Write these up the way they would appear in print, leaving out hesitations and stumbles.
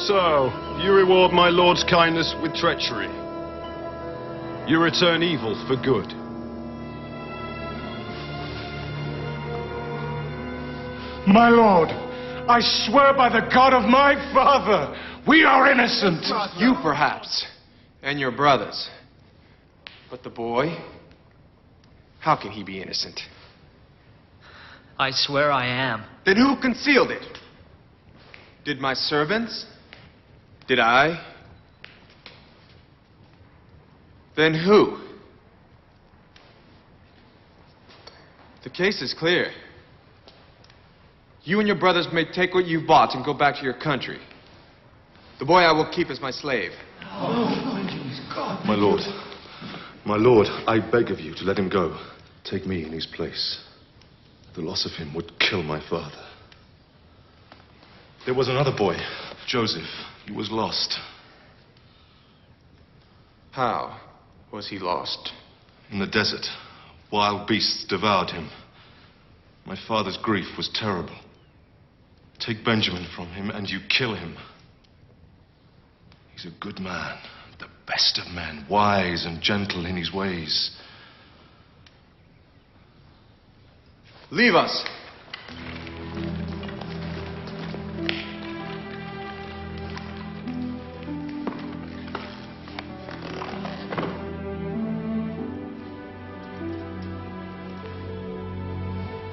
So, you reward my lord's kindness with treachery. You return evil for good. My lord, I swear by the God of my father, we are innocent. You perhaps, and your brothers. But the boy, how can he be innocent? I swear I am. Then who concealed it? Did my servants? Did I? Then who? The case is clear. You and your brothers may take what you've bought and go back to your country. The boy I will keep as my slave. My lord, I beg of you to let him go. Take me in his place. The loss of him would kill my father. There was another boy, Joseph. He was lost. How was he lost? In the desert, wild beasts devoured him. My father's grief was terrible. Take Benjamin from him and you kill him. He's a good man, the best of men, wise and gentle in his ways. Leave us.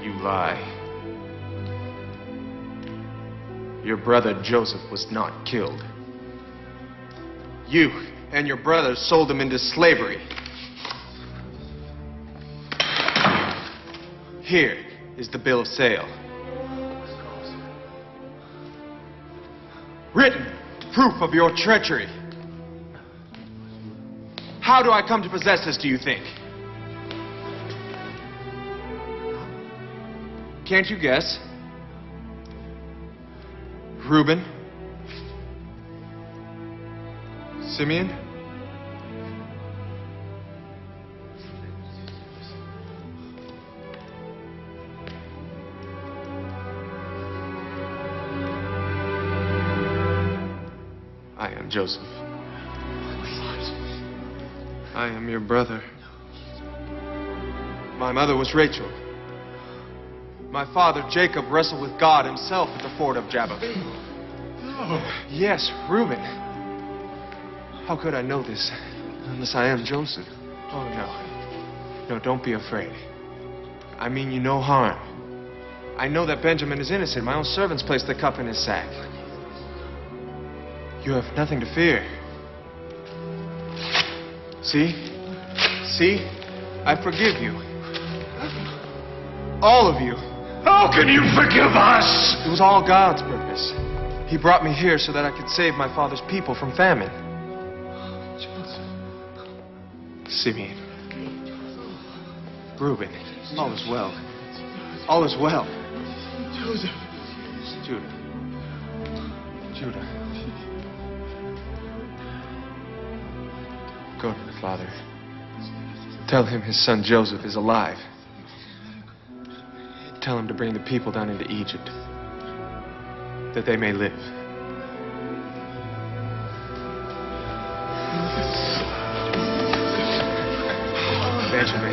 You lie. Your brother Joseph was not killed. You and your brothers sold him into slavery. Here is the bill of sale. Written proof of your treachery. How do I come to possess this, do you think? Can't you guess? Reuben? Simeon? I am Joseph. I am your brother. My mother was Rachel. My father, Jacob, wrestled with God himself at the ford of Jabbok. Yes, Reuben. How could I know this unless I am Joseph? Oh, no. No, don't be afraid. I mean you no harm. I know that Benjamin is innocent. My own servants placed the cup in his sack. You have nothing to fear. See? See? I forgive you. All of you. How can you forgive us? It was all God's purpose. He brought me here so that I could save my father's people from famine. Simeon. Reuben. All is well. All is well. Joseph. Judah. Judah. Go to the father. Tell him his son Joseph is alive. Tell him to bring the people down into Egypt, that they may live. Benjamin.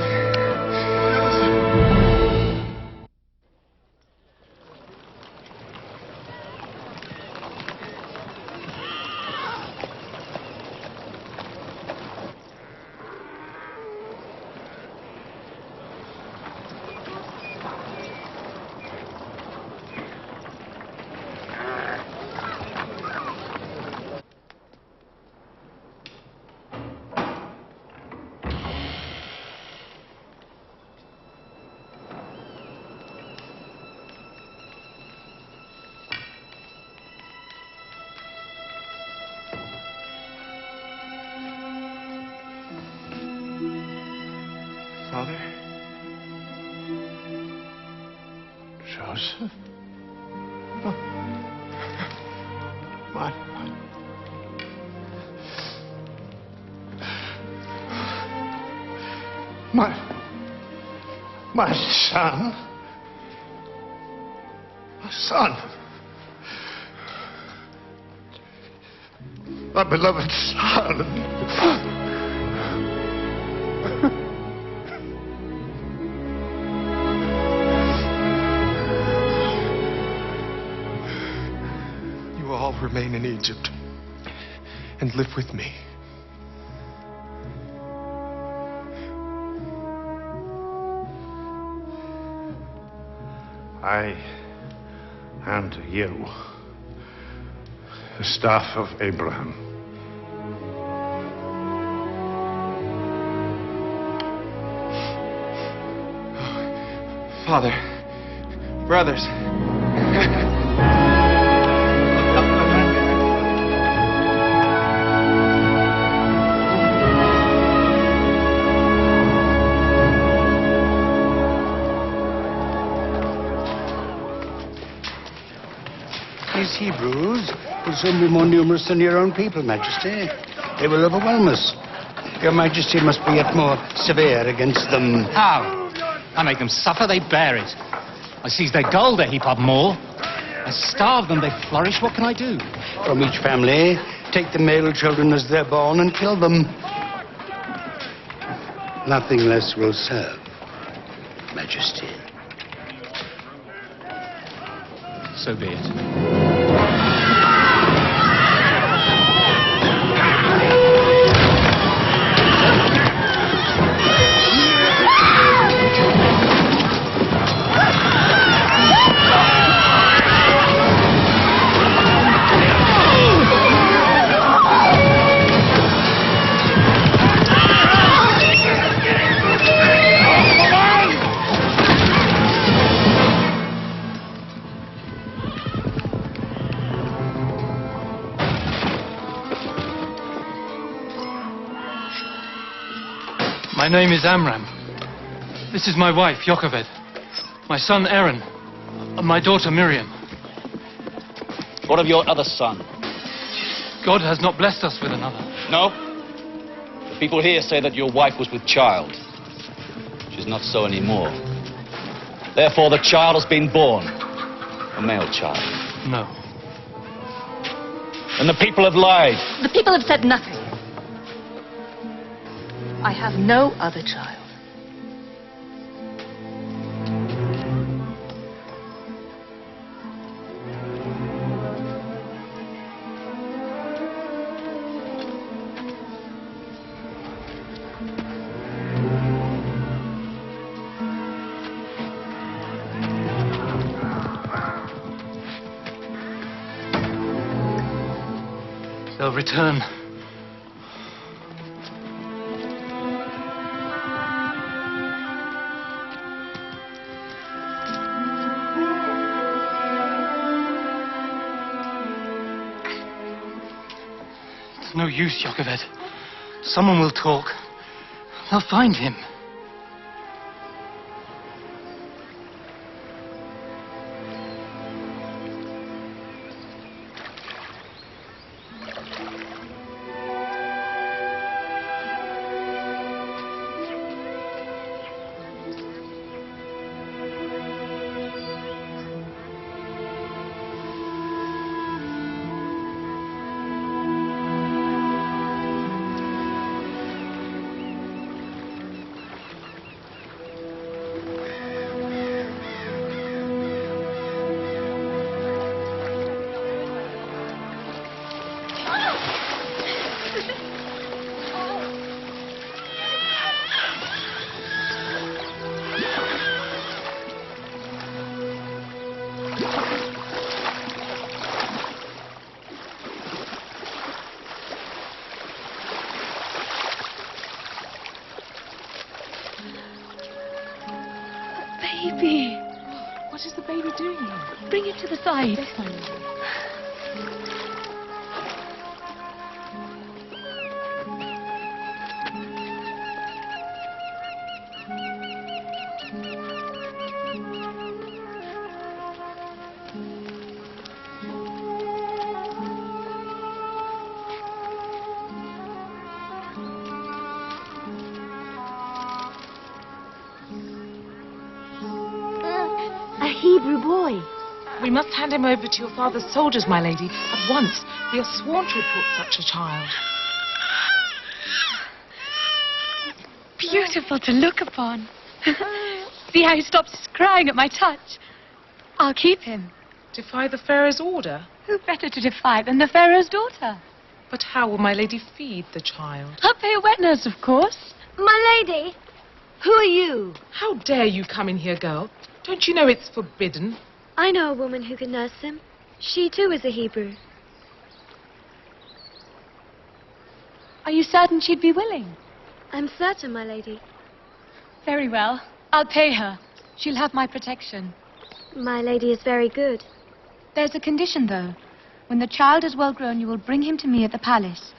Father? Joseph? My son? My son? my beloved son. You will all remain in Egypt and live with me. I hand to you the staff of Abraham. Father, brothers. These Hebrews will soon be more numerous than your own people, Majesty. They will overwhelm us. Your Majesty must be yet more severe against them. How? I make them suffer, they bear it. I seize their gold, they heap up more. I starve them, they flourish. What can I do? From each family, take the male children as they're born and kill them. Nothing less will serve, Majesty. So be it. My name is Amram. This is my wife, Jochebed. My son, Aaron. And my daughter, Miriam. What of your other son? God has not blessed us with another. No? The people here say that your wife was with child. She's not so anymore. Therefore, the child has been born. A male child. No. And the people have lied. The people have said nothing. I have no other child. They'll return. It's no use, Jochebed. Someone will talk. They'll find him. Baby. What is the baby doing here? Bring it to the side. This one. A Hebrew boy. We must hand him over to your father's soldiers, my lady, at once. We are sworn to report such a child. Beautiful to look upon. See how he stops his crying at my touch. I'll keep him. Defy the Pharaoh's order? Who better to defy than the Pharaoh's daughter? But how will my lady feed the child? I'll pay a wet nurse, of course. My lady, who are you? How dare you come in here, girl? Don't you know it's forbidden? I know a woman who can nurse him. She too is a Hebrew. Are you certain she'd be willing? I'm certain, my lady. Very well. I'll pay her. She'll have my protection. My lady is very good. There's a condition, though. When the child is well grown, you will bring him to me at the palace.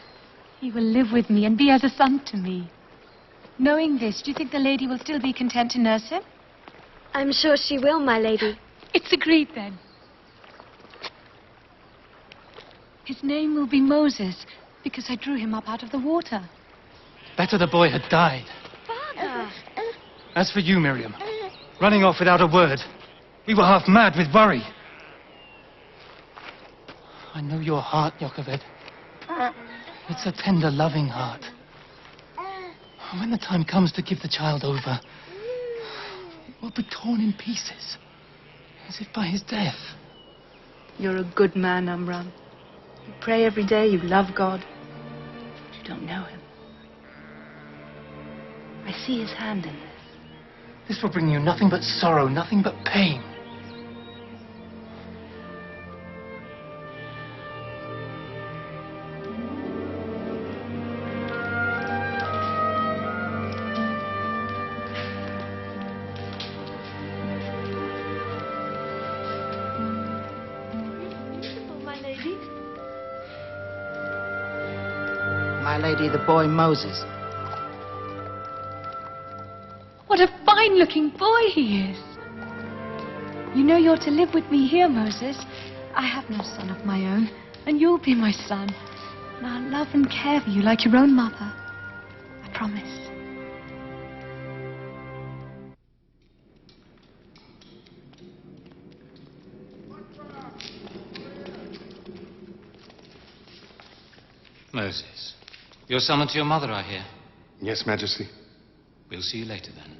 He will live with me and be as a son to me. Knowing this, do you think the lady will still be content to nurse him? I'm sure she will, my lady. It's agreed, then. His name will be Moses, because I drew him up out of the water. Better the boy had died. Father! As for you, Miriam, running off without a word, we were half mad with worry. I know your heart, Jochebed. It's a tender, loving heart. When the time comes to give the child over, it will be torn in pieces, as if by his death. You're a good man, Amram. You pray every day, you love God. But you don't know him. I see his hand in this. This will bring you nothing but sorrow, nothing but pain. My lady, the boy Moses. What a fine-looking boy he is. You know you're to live with me here, Moses. I have no son of my own, and you'll be my son. And I'll love and care for you like your own mother. I promise. Moses, you're summoned to your mother, I hear. Yes, Majesty. We'll see you later, then.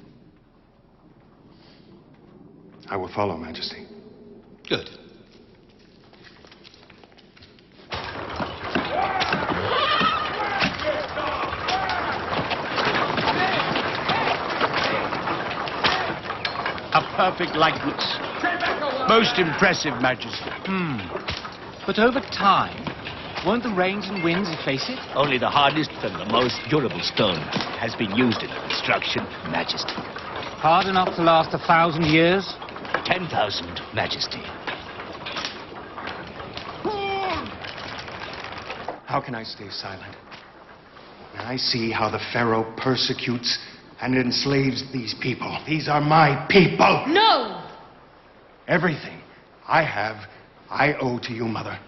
I will follow, Majesty. Good. A perfect likeness. Most impressive, Majesty. But over time, won't the rains and winds efface it? Only the hardest and the most durable stone has been used in the construction, Majesty. Hard enough to last 1,000 years? 10,000, Majesty. How can I stay silent? When I see how the Pharaoh persecutes and enslaves these people. These are my people! No! Everything I have, I owe to you, Mother.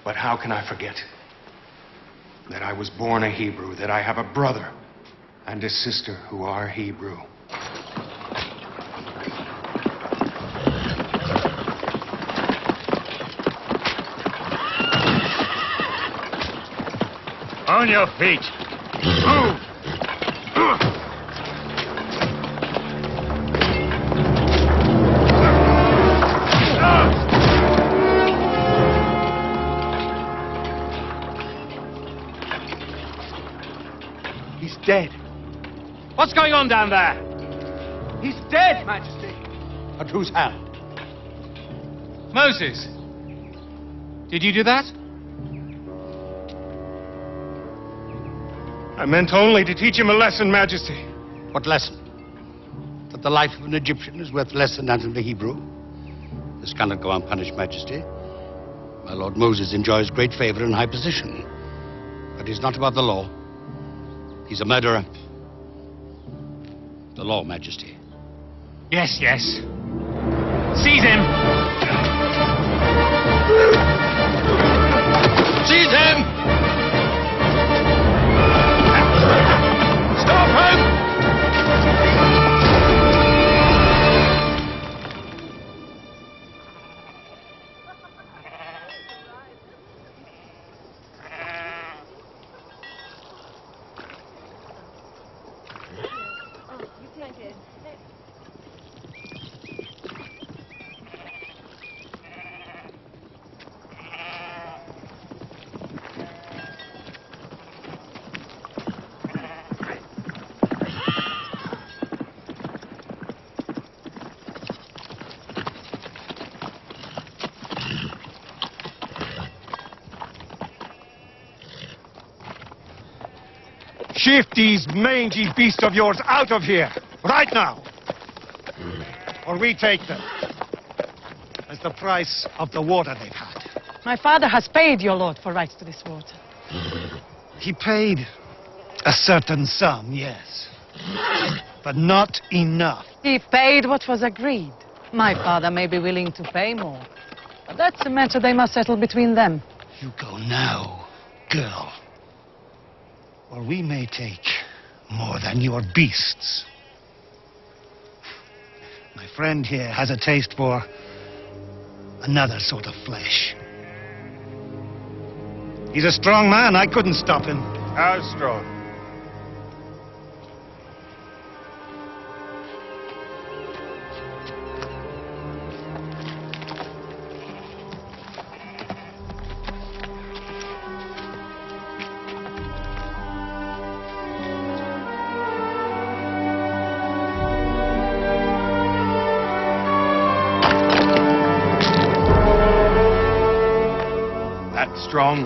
But how can I forget that I was born a Hebrew, that I have a brother and a sister who are Hebrew? On your feet. Move. He's dead. What's going on down there? He's dead, Majesty. At whose hand? Moses, did you do that? I meant only to teach him a lesson, Majesty. What lesson? That the life of an Egyptian is worth less than that of a Hebrew? This cannot go unpunished, Majesty. My Lord Moses enjoys great favor and high position. But he's not above the law. He's a murderer. The law, Majesty. Yes, yes. Seize him! Seize him! Stop him! Shift these mangy beasts of yours out of here, right now. Or we take them as the price of the water they've had. My father has paid your lord for rights to this water. He paid a certain sum, yes. But not enough. He paid what was agreed. My father may be willing to pay more. But that's a matter they must settle between them. You go now, girl. Or we may take more than your beasts. My friend here has a taste for another sort of flesh. He's a strong man. I couldn't stop him. How strong? That strong?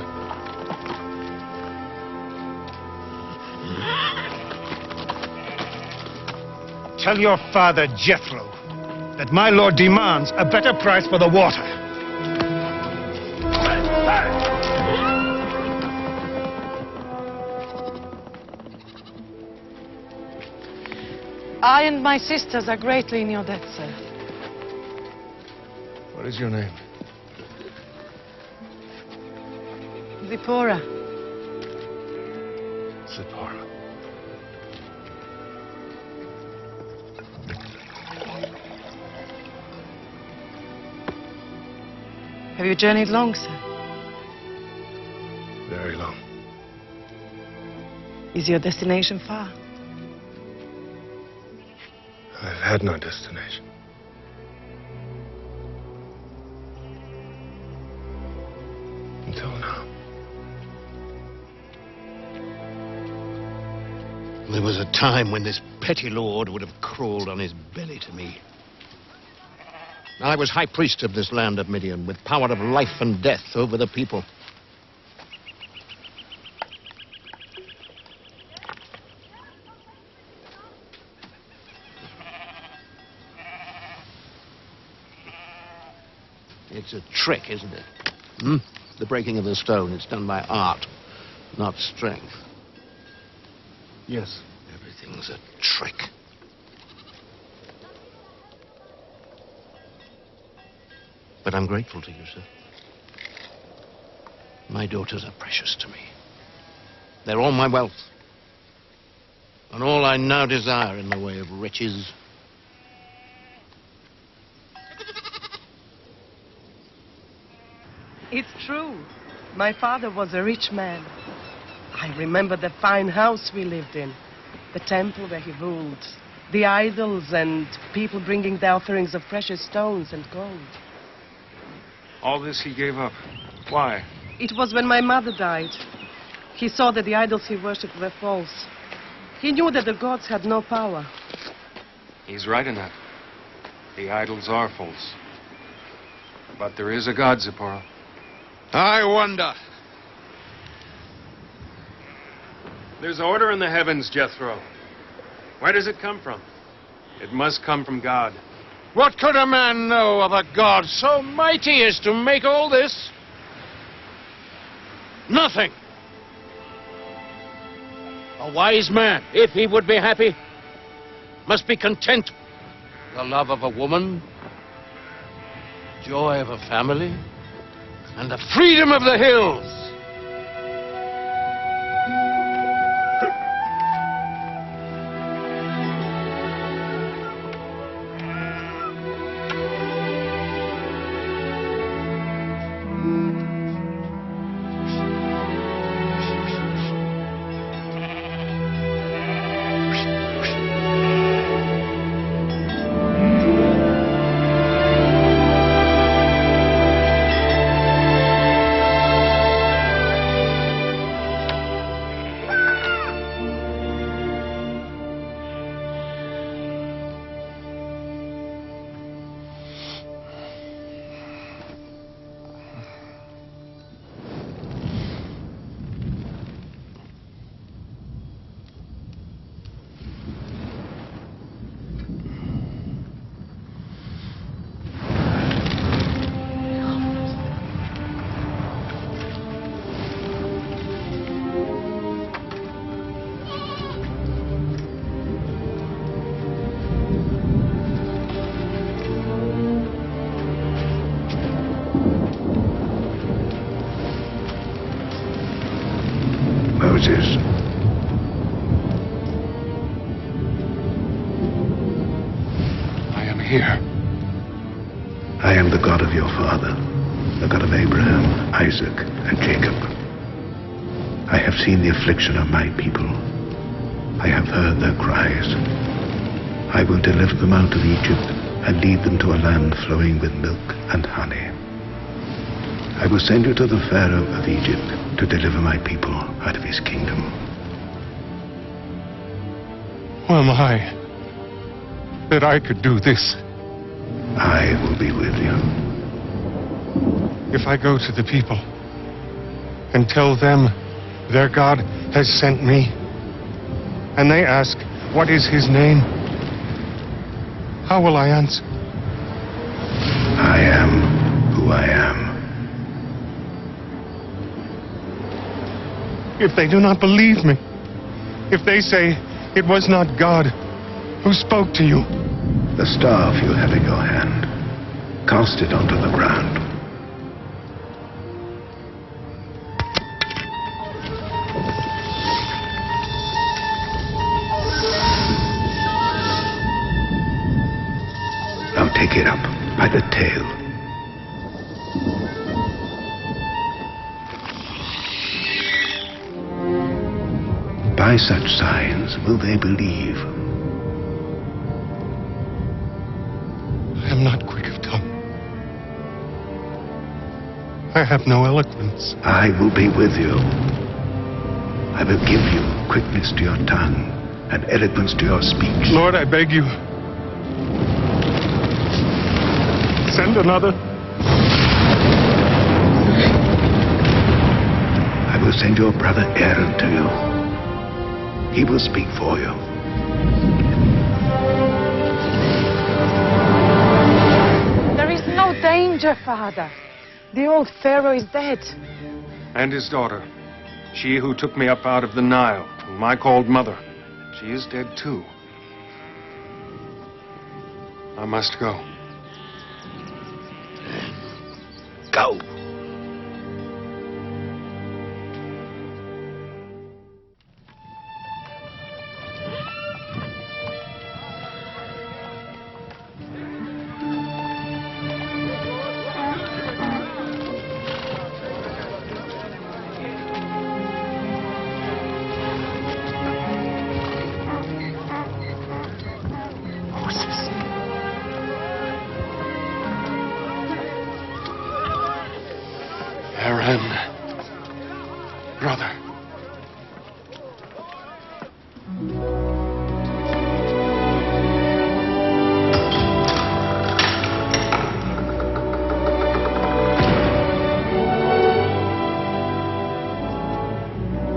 Tell your father, Jethro, that my lord demands a better price for the water. I and my sisters are greatly in your debt, sir. What is your name? Zipporah. Zipporah. Have you journeyed long, sir? Very long. Is your destination far? I've had no destination. Until now. There was a time when this petty lord would have crawled on his belly to me. I was high priest of this land of Midian, with power of life and death over the people. It's a trick, isn't it? Hmm? The breaking of the stone, it's done by art, not strength. Yes. Everything's a trick. But I'm grateful to you, sir. My daughters are precious to me. They're all my wealth. And all I now desire in the way of riches. It's true. My father was a rich man. I remember the fine house we lived in, the temple where he ruled, the idols and people bringing the offerings of precious stones and gold. All this he gave up. Why? It was when my mother died. He saw that the idols he worshipped were false. He knew that the gods had no power. He's right in that. The idols are false. But there is a God, Zipporah. I wonder. There's order in the heavens, Jethro. Where does it come from? It must come from God. What could a man know of a God so mighty as to make all this? Nothing. A wise man, if he would be happy, must be content. The love of a woman, joy of a family, and the freedom of the hills. Moses. I am here. I am the God of your father, the God of Abraham, Isaac, and Jacob. I have seen the affliction of my people. I have heard their cries. I will deliver them out of Egypt and lead them to a land flowing with milk and honey. I will send you to the Pharaoh of Egypt to deliver my people out of his kingdom. Who am I that I could do this? I will be with you. If I go to the people and tell them their God has sent me, and they ask, what is his name? How will I answer? I am who I am. If they do not believe me, if they say it was not God who spoke to you, the staff you have in your hand, cast it onto the ground. Now take it up by the tail. By such signs will they believe. I am not quick of tongue. I have no eloquence. I will be with you. I will give you quickness to your tongue and eloquence to your speech. Lord, I beg you, send another. I will send your brother Aaron to you. He will speak for you. There is no danger, Father. The old Pharaoh is dead. And his daughter, she who took me up out of the Nile, whom I called mother, she is dead too. I must go. Go. Aaron, brother.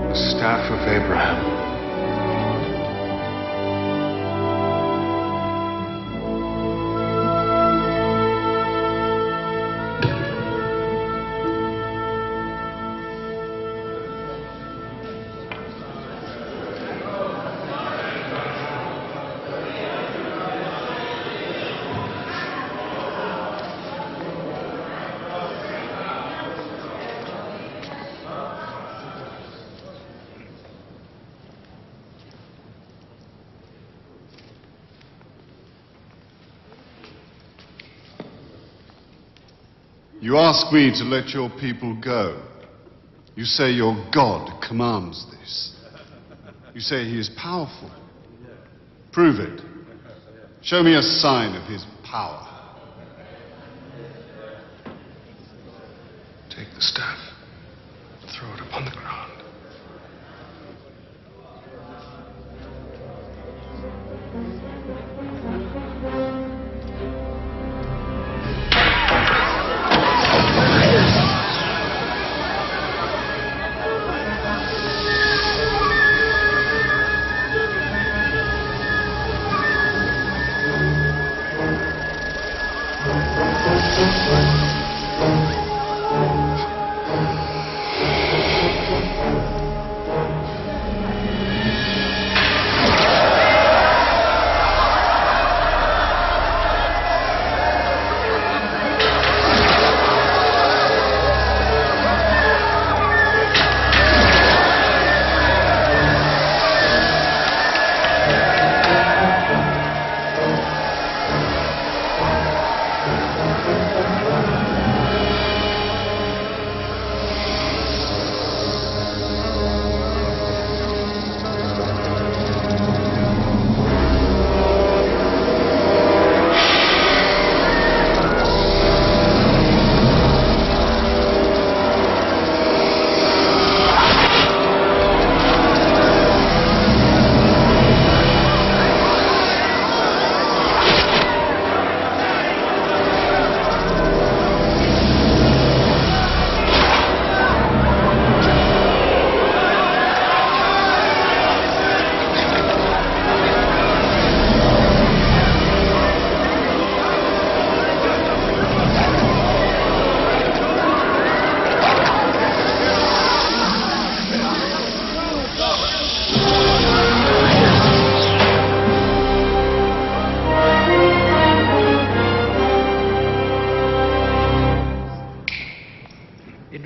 The staff of Abraham. You ask me to let your people go. You say your God commands this. You say he is powerful. Prove it. Show me a sign of his power. Take the staff. Throw it upon the ground.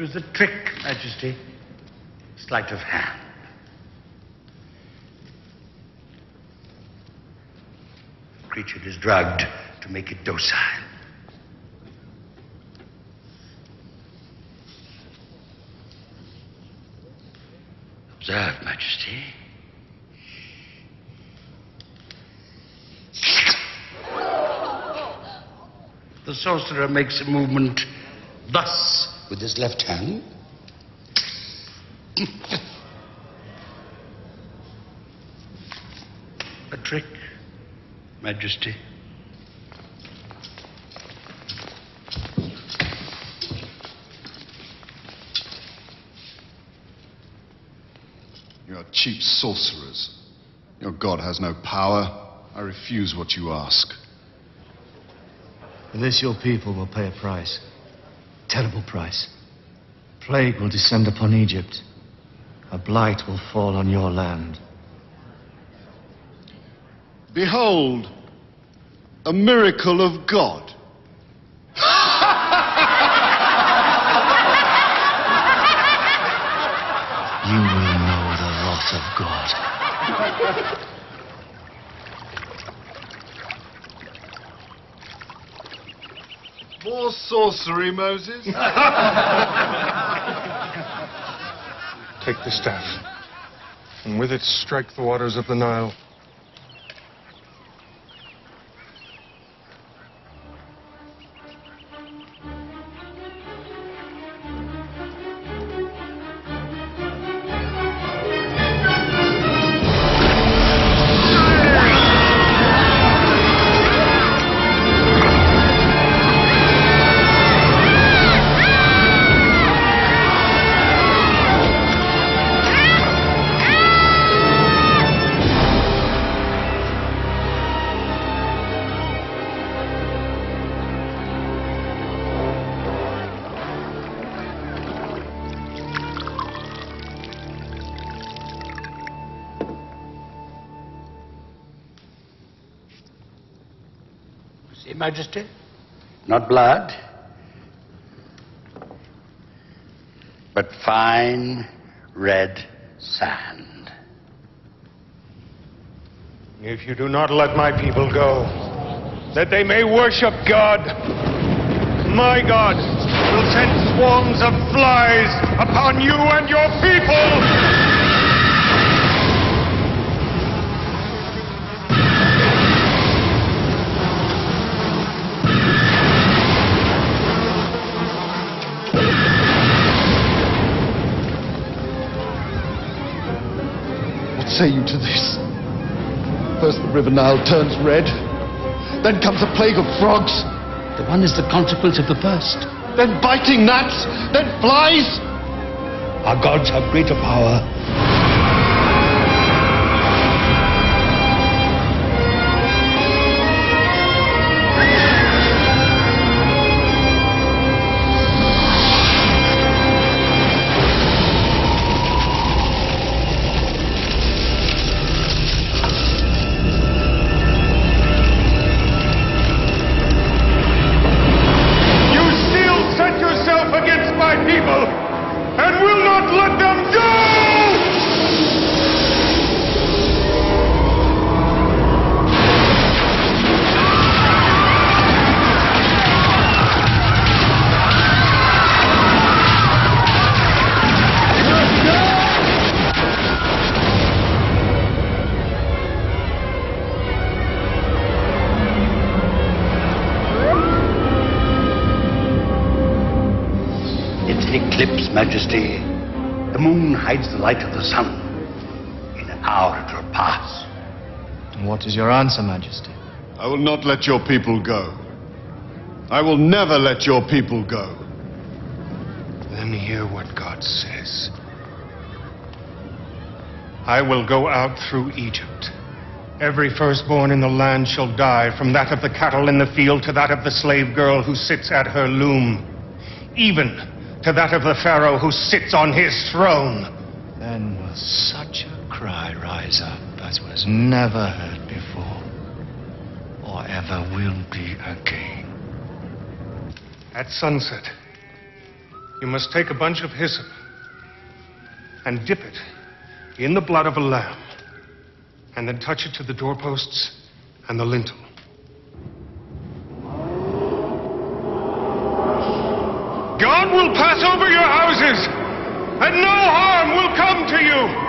was a trick, Majesty. Sleight of hand. The creature is drugged to make it docile. Observe, Majesty. The sorcerer makes a movement thus with his left hand. A trick, Majesty. You are cheap sorcerers. Your god has no power. I refuse what you ask. For this your people will pay a price. Terrible price. Plague will descend upon Egypt. A blight will fall on your land. Behold, a miracle of God. You will know the wrath of God. More sorcery, Moses. Take the staff, and with it strike the waters of the Nile. See, Majesty? Not blood, but fine red sand. If you do not let my people go, that they may worship God, my God will send swarms of flies upon you and your people! What say you to this? First the river Nile turns red, then comes a plague of frogs. The one is the consequence of the first. Then biting gnats, then flies. Our gods have greater power. And will not let them go! It's an eclipse, Majesty. The moon hides the light of the sun. In an hour it will pass. And what is your answer, Majesty? I will not let your people go. I will never let your people go. Then hear what God says. I will go out through Egypt. Every firstborn in the land shall die, from that of the cattle in the field to that of the slave girl who sits at her loom, even to that of the Pharaoh who sits on his throne. Then will such a cry rise up as was never heard before, or ever will be again. At sunset, You must take a bunch of hyssop and dip it in the blood of a lamb, and then touch it to the doorposts and the lintel. God will pass over your houses, and no harm will come to you.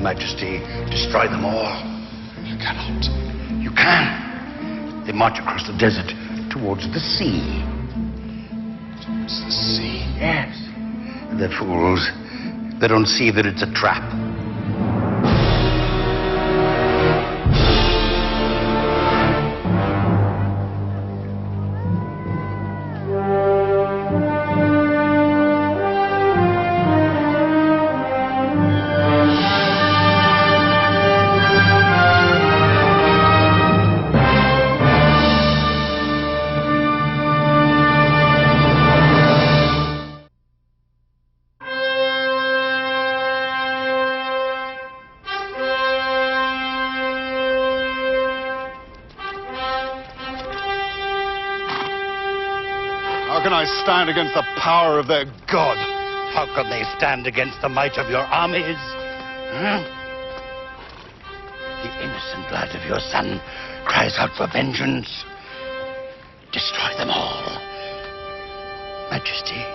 Majesty, destroy them all. You cannot. You can. They march across the desert towards the sea. Towards the sea? Yes. They're fools. They don't see that it's a trap. How can I stand against the power of their God? How can they stand against the might of your armies? Huh? The innocent blood of your son cries out for vengeance. Destroy them all, Majesty.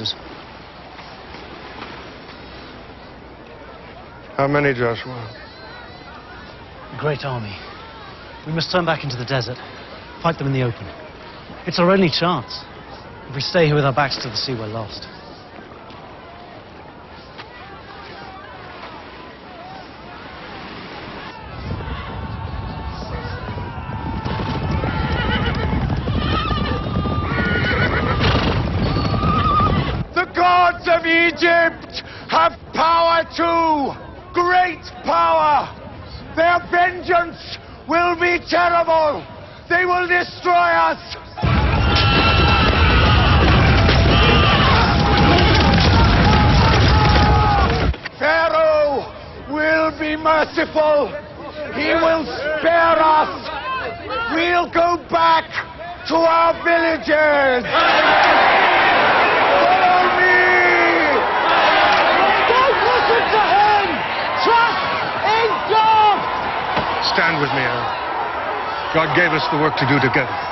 Moses. How many, Joshua? A great army. We must turn back into the desert. Fight them in the open. It's our only chance. If we stay here with our backs to the sea, we're lost. The gods of Egypt have power too! Great power! Their vengeance will be terrible! They will destroy us! Pharaoh will be merciful! He will spare us! We'll go back to our villages! Stand with me, Aaron. God gave us the work to do together.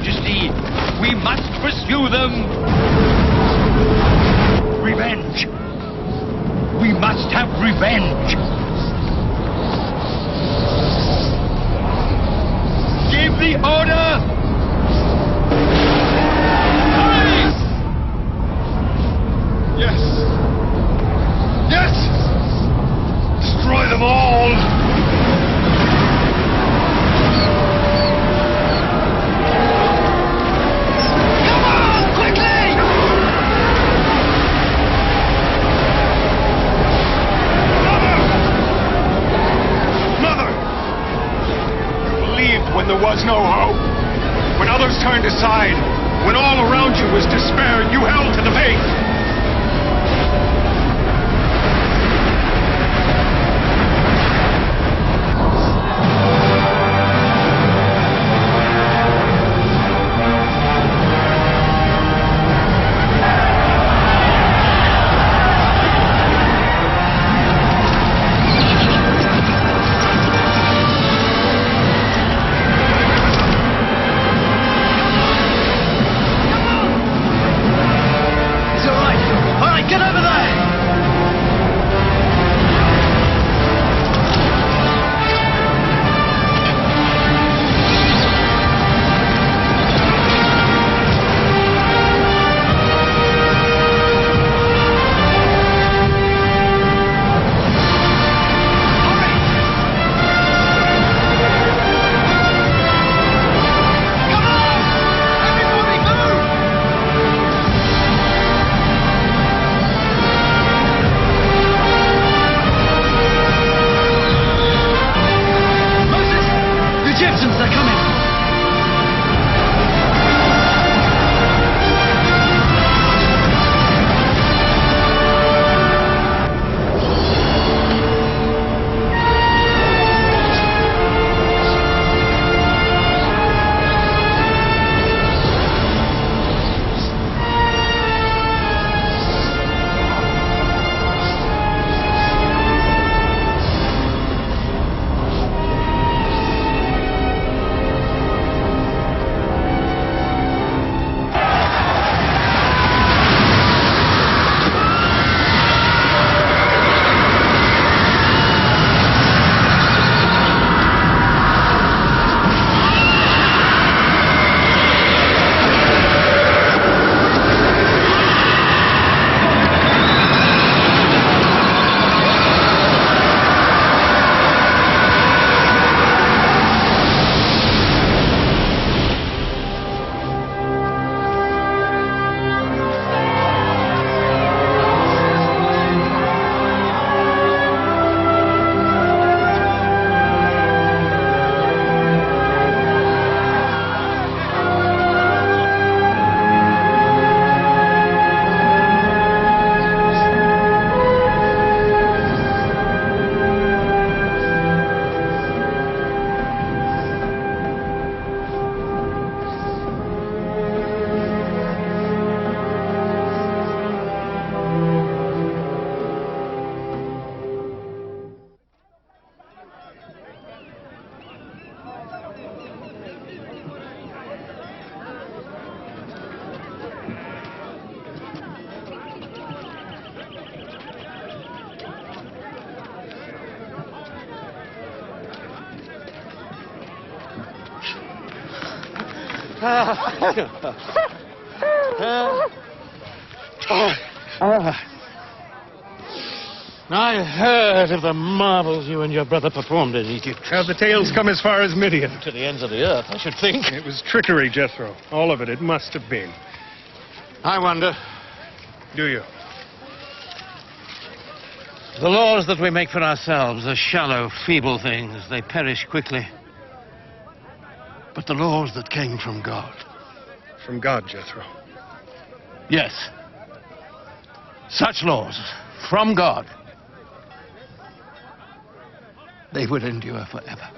Majesty. We must pursue them. Revenge. We must have revenge. Give the order! Hurry! Yes! Yes! Destroy them all! Come on, quickly! Mother! You believed when there was no hope. When others turned aside. When all around you was despair, you held to the faith. I heard of the marvels you and your brother performed in Egypt. Have the tales come as far as Midian? To the ends of the earth, I should think. It was trickery, Jethro. All of it. It must have been. I wonder. Do you? The laws that we make for ourselves are shallow, feeble things. They perish quickly. But the laws that came from God. From God, Jethro. Yes. Such laws from God. They will endure forever.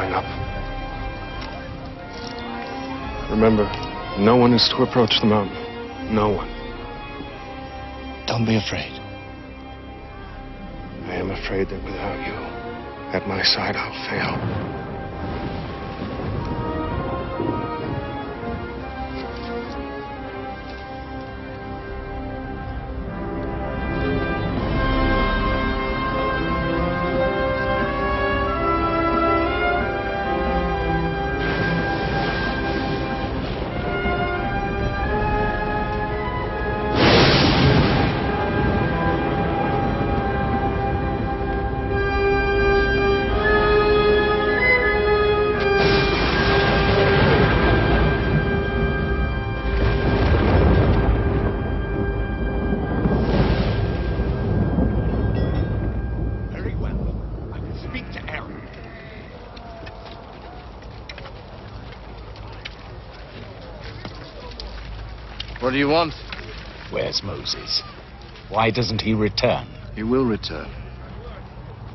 line up. Remember, no one is to approach the mountain. No one. Don't be afraid. I am afraid that without you at my side, I'll fail. What do you want? Where's Moses? Why doesn't he return? He will return.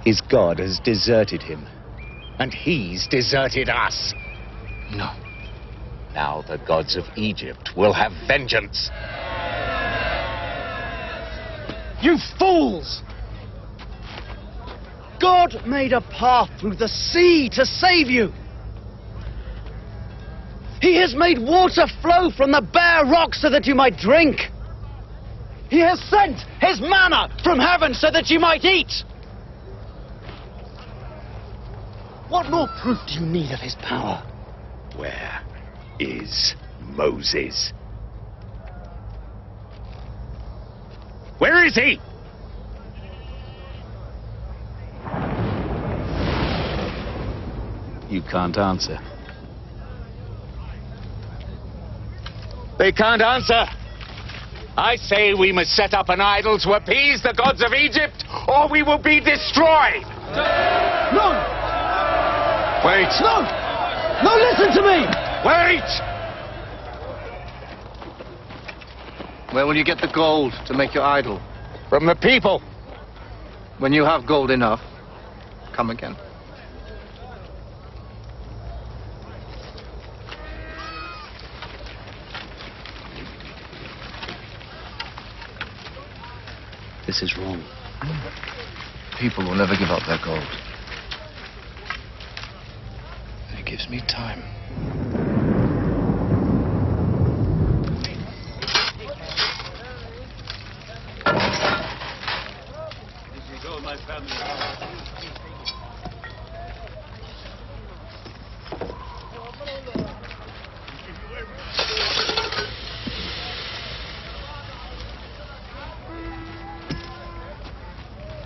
His God has deserted him. And he's deserted us. No. Now the gods of Egypt will have vengeance. You fools! God made a path through the sea to save you. He has made water flow from the bare rocks so that you might drink. He has sent his manna from heaven so that you might eat. What more proof do you need of his power? Where is Moses? Where is he? You can't answer. They can't answer. I say we must set up an idol to appease the gods of Egypt, or we will be destroyed. No! Wait. No! No, listen to me! Wait! Where will you get the gold to make your idol? From the people. When you have gold enough, come again. This is wrong. People will never give up their gold. It gives me time.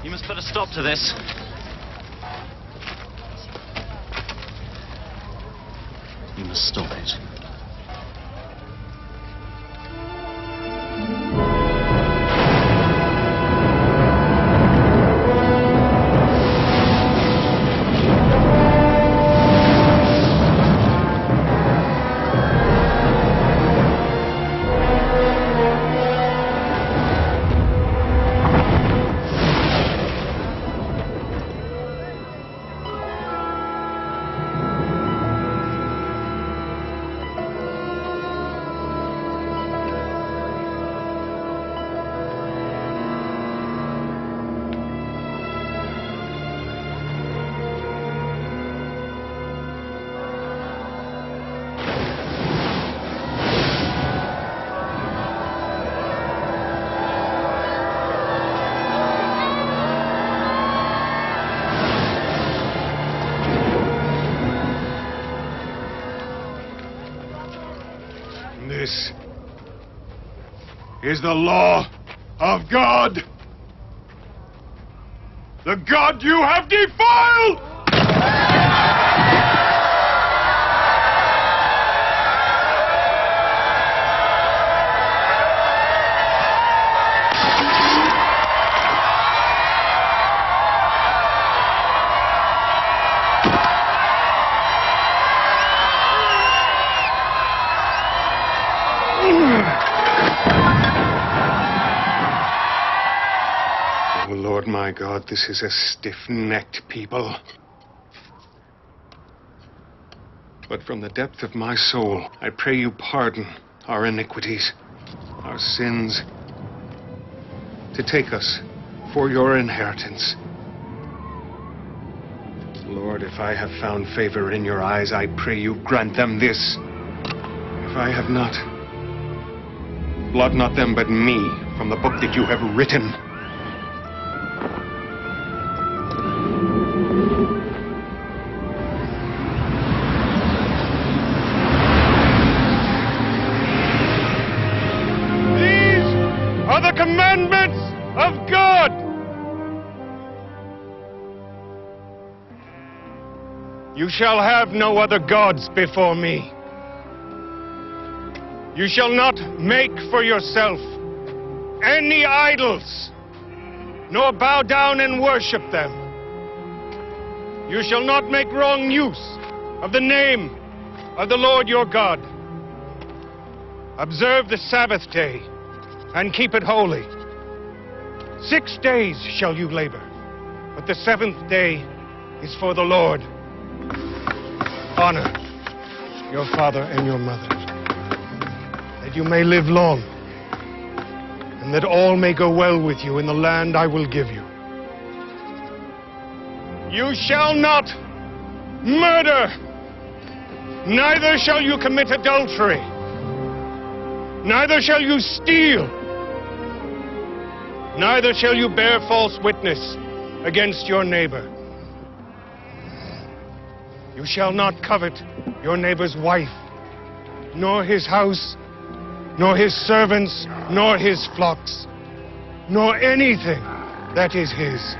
You must put a stop to this. You must stop it. This is the law of God. The God you have defiled! Oh, Lord my God, this is a stiff-necked people. But from the depth of my soul, I pray you pardon our iniquities, our sins, to take us for your inheritance. Lord, if I have found favor in your eyes, I pray you grant them this. If I have not, blot not them but me from the book that you have written. These are the commandments of God. You shall have no other gods before me. You shall not make for yourself any idols, nor bow down and worship them. You shall not make wrong use of the name of the Lord your God. Observe the Sabbath day and keep it holy. 6 days shall you labor, but the seventh day is for the Lord. Honor your father and your mother, that you may live long, and that all may go well with you in the land I will give you. You shall not murder, neither shall you commit adultery, neither shall you steal, neither shall you bear false witness against your neighbor. You shall not covet your neighbor's wife, nor his house, nor his servants, nor his flocks, nor anything that is his.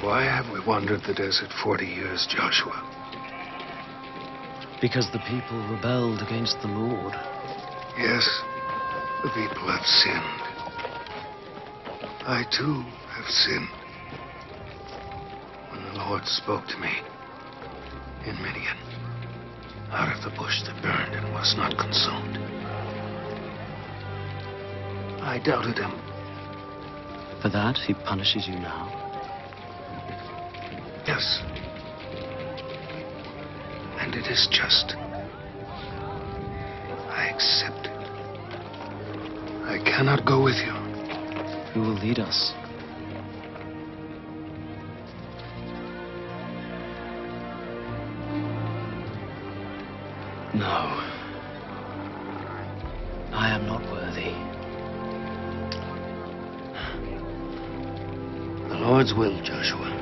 Why have we wandered the desert 40 years, Joshua? Because the people rebelled against the Lord. Yes, the people have sinned. I too have sinned. When the Lord spoke to me in Midian, out of the bush that burned and was not consumed, I doubted him. For that, he punishes you now. Yes. And it is just. I accept it. I cannot go with you. Who will lead us? No. I am not worthy. The Lord's will, Joshua.